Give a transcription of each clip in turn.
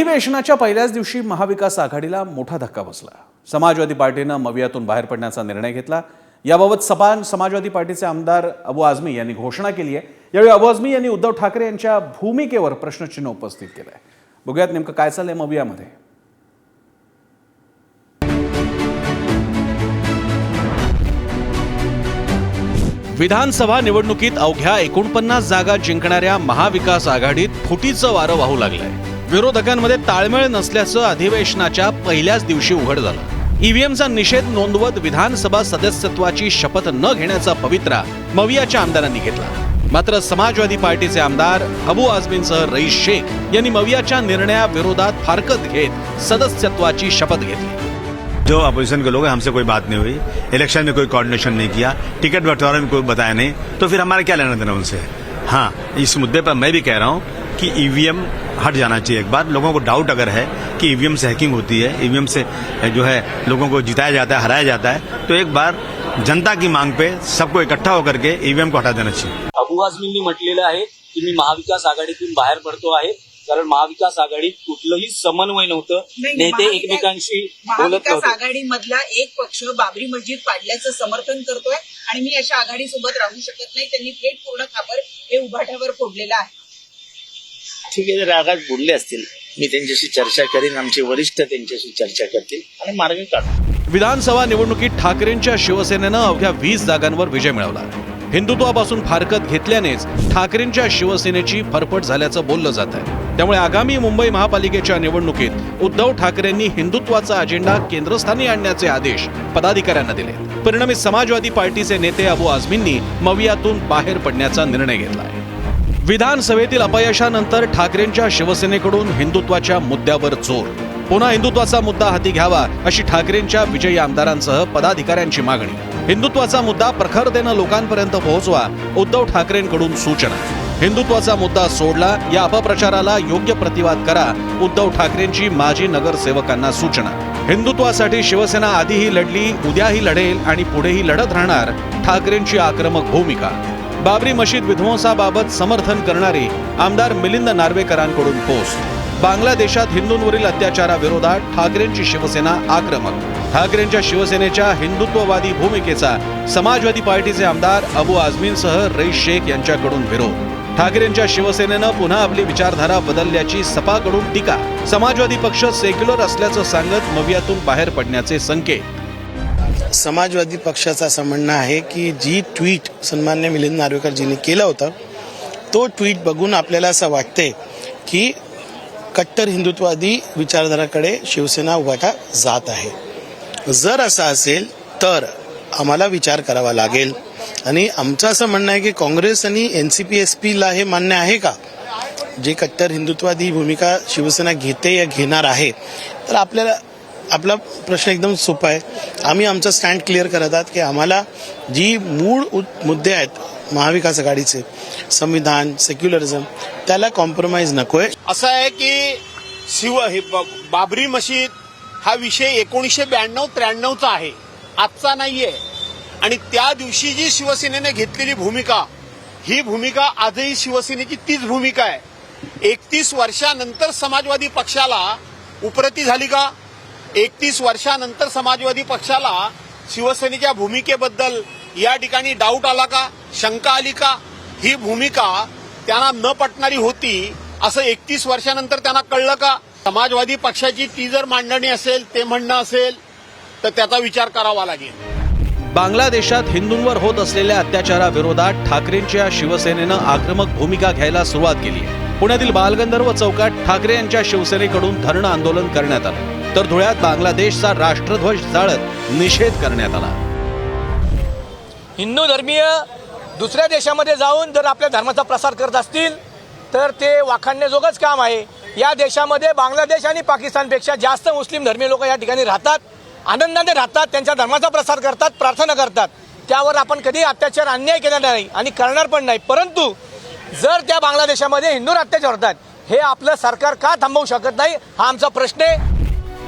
अधिवेशनाच्या पहिल्याच दिवशी महाविकास आघाडीला मोठा धक्का बसला। समाजवादी पार्टीनं मवियातून बाहेर पडण्याचा निर्णय घेतला। याबाबत समाजवादी पार्टीचे आमदार अबू आझमी यांनी घोषणा केली आहे। यावेळी अबू आझमी यांनी उद्धव ठाकरे यांच्या भूमिकेवर प्रश्नचिन्ह उपस्थित केलं आहे। बघूयात नेमकं काय चाललंय मवियामध्ये। विधानसभा निवडणुकीत अवघ्या 49 जागा जिंकणाऱ्या महाविकास आघाडीत फुटीचं वारं वाहू लागलंय। विरोधकांमध्ये ताळमेळ नसल्याचं अधिवेशनाच्या पहिल्याच दिवशी उघड झालं। ईव्हीएमचा निषेध नोंदवत विधानसभा सदस्यत्वाची शपथ न घेण्याचा पवित्रा मवियाच्या आमदारांनी घेतला। मात्र समाजवादी पार्टीचे आमदार अबू आझमींसह रईस शेख यांनी मवियाच्या निर्णयाविरोधात फारकत घेत सदस्यत्वाची शपथ घेतली। जो अपोजिशन के लोग हैं, हमसे कोई बात नहीं हुई, इलेक्शन में कोई कोऑर्डिनेशन नहीं किया, टिकट बंटवारे में कोई बताया नहीं, तो फिर हमारा क्या लेना देना उनसे। हाँ, इस मुद्दे पर मैं भी कह रहा हूँ कि ईवीएम हट जाना चाहिए। एक बार लोगों को डाउट अगर है कि ईवीएम से हैकिंग होती है, ईवीएम से जो है लोगों को जिताया जाता है, हराया जाता है, तो एक बार जनता की मांग पे सबको इकट्ठा होकर के ईवीएम को हटा देना चाहिए। अबू आझमींनी म्हटलेलं आहे की मी महाविकास आघाडीतून बाहेर पडतो आहे, कारण महाविकास आघाडीत कुठलंही समन्वय नव्हतं। नेते एकमेकांशी बोलत नव्हते। महाविकास आघाडीमधला एक पक्ष बाबरी मस्जिद पाडल्याचं समर्थन करतोय आणि मी अशा आघाडीसोबत राहू शकत नाही। त्यांनी थेट पूर्ण खापर हे उभाट्यावर फोडलेलं आहे। ठीक आहे, जर आघात बुडले असतील मी त्यांच्याशी चर्चा करीन, आमचे वरिष्ठ त्यांच्याशी चर्चा करतील आणि मार्ग काढू। विधानसभा निवडणुकीत ठाकरेंच्या शिवसेनेनं अवघ्या 20 जागांवर विजय मिळवला। हिंदुत्वापासून फारकत घेतल्यानेच ठाकरेंच्या शिवसेनेची फरफट झाल्याचं बोललं जात आहे। त्यामुळे आगामी मुंबई महापालिकेच्या निवडणुकीत उद्धव ठाकरेंनी हिंदुत्वाचा अजेंडा केंद्रस्थानी आणण्याचे आदेश पदाधिकाऱ्यांना दिले। परिणामी समाजवादी पार्टीचे नेते अबू आझमींनी मवियातून बाहेर पडण्याचा निर्णय घेतला आहे। विधानसभेतील अपयशानंतर ठाकरेंच्या शिवसेनेकडून हिंदुत्वाच्या मुद्द्यावर जोर। पुन्हा हिंदुत्वाचा मुद्दा हाती घ्यावा अशी ठाकरेंच्या विजयी आमदारांसह पदाधिकाऱ्यांची मागणी। हिंदुत्वाचा मुद्दा प्रखरतेनं लोकांपर्यंत पोहोचवा, उद्धव ठाकरेंकडून सूचना। हिंदुत्वाचा मुद्दा सोडला, या अपप्रचाराला योग्य प्रतिवाद करा, उद्धव ठाकरेंची माजी नगरसेवकांना सूचना। हिंदुत्वासाठी शिवसेना आधीही लढली, उद्याही लढेल आणि पुढेही लढत राहणार, ठाकरेंची आक्रमक भूमिका। बाबरी मशीद विध्वंसाबाबत समर्थन करणारी आमदार मिलिंद नार्वेकरांकडून पोस्ट। बांगलादेशात हिंदूंवरील अत्याचाराविरोधात ठाकरेंची शिवसेना आक्रमक। ठाकरेंच्या शिवसेनेच्या हिंदुत्ववादी भूमिकेचा समाजवादी पार्टीचे आमदार अबू आझमींसह रईस शेख यांच्याकडून विरोध। ठाकरेंच्या शिवसेनेनं पुन्हा आपली विचारधारा बदलल्याची सपाकडून टीका। समाजवादी पक्ष सेक्युलर असल्याचं सांगत मवियातून बाहेर पडण्याचे संकेत। समाजवादी पक्षाचं असं म्हणणं आहे की जी ट्विट सन्मान्य मिलिंद नार्वेकरजींनी केलं होतं, तो ट्विट बघून आपल्याला असं वाटते की कट्टर हिंदुत्ववादी विचारधाराकडे शिवसेना उभाटा जात आहे। जर असं असेल तर आम्हाला विचार करावा लागेल आणि आमचं असं म्हणणं आहे की काँग्रेस आणि NCP-SP ला हे मान्य आहे का? जे कट्टर हिंदुत्ववादी भूमिका शिवसेना घेते या घेणार आहे, तर आपला प्रश्न एकदम सोपा आहे। आम्ही आमचा स्टँड क्लिअर करत आहात की आम्हाला जी मूळ मुद्दे आहेत महाविकास आघाडीचे, संविधान, सेक्युलरिझम, त्याला कॉम्प्रोमाइज नकोय। असं आहे की बाबरी मशीद हा विषय 1992-93चा आहे, आजचा नाहीये। आणि त्या दिवशी जी शिवसेनेने घेतलेली भूमिका, ही भूमिका आजही शिवसेनेची तीच भूमिका आहे। 31 वर्षानंतर समाजवादी पक्षाला उपरती झाली का? 31 वर्षानंतर समाजवादी पक्षाला शिवसेनेच्या भूमिकेबद्दल या ठिकाणी डाऊट आला का, शंका आली का? ही भूमिका त्यांना न पटणारी होती असं 31 वर्षानंतर त्यांना कळलं का? समाजवादी पक्षाची ती जर मांडणी असेल, ते म्हणणं असेल, तर त्याचा विचार करावा लागेल। बांगलादेशात हिंदूंवर होत असलेल्या अत्याचाराविरोधात ठाकरेंच्या शिवसेनेनं आक्रमक भूमिका घ्यायला सुरुवात केली आहे। पुण्यातील बालगंधर्व चौकात ठाकरे यांच्या शिवसेनेकडून धरणं आंदोलन करण्यात आलं, तर धुळ्यात बांगलादेशचा राष्ट्रध्वज जाळत निषेध करण्यात आला। हिंदू धर्मीय दुसऱ्या देशामध्ये जाऊन जर आपल्या धर्माचा प्रसार करत असतील तर ते वाखाणण्याजोगंच काम आहे। या देशामध्ये बांगलादेश आणि पाकिस्तानपेक्षा जास्त मुस्लिम धर्मीय लोक या ठिकाणी राहतात, आनंदाने राहतात, त्यांच्या धर्माचा प्रसार करतात, प्रार्थना करतात। त्यावर आपण कधी अत्याचार अन्याय केला नाही आणि करणार पण नाही। परंतु जर त्या बांगलादेशामध्ये हिंदूवर अत्याचार होतात, हे आपलं सरकार का थांबवू शकत नाही, हा आमचा प्रश्न आहे।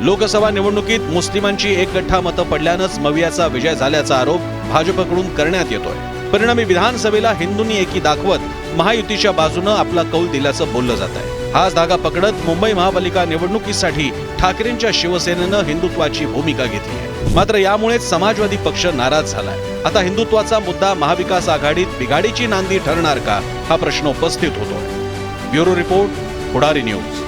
लोकसभा निवडणुकीत मुस्लिमांची एकगठ्ठा मतं पडल्यानंच मवियाचा विजय झाल्याचा आरोप भाजपकडून करण्यात येतोय। परिणामी विधानसभेला हिंदूंनी एकी दाखवत महायुतीच्या बाजूनं आपला कौल दिल्याचं बोललं जात आहे. हाच धागा पकडत मुंबई महापालिका निवडणुकीसाठी ठाकरेंच्या शिवसेनेनं हिंदुत्वाची भूमिका घेतली आहे. मात्र यामुळेच समाजवादी पक्ष नाराज झालाय. आता हिंदुत्वाचा मुद्दा महाविकास आघाडीत बिघाडीची नांदी ठरणार का, हा प्रश्न उपस्थित होतोय. ब्युरो रिपोर्ट, पुढारी न्यूज.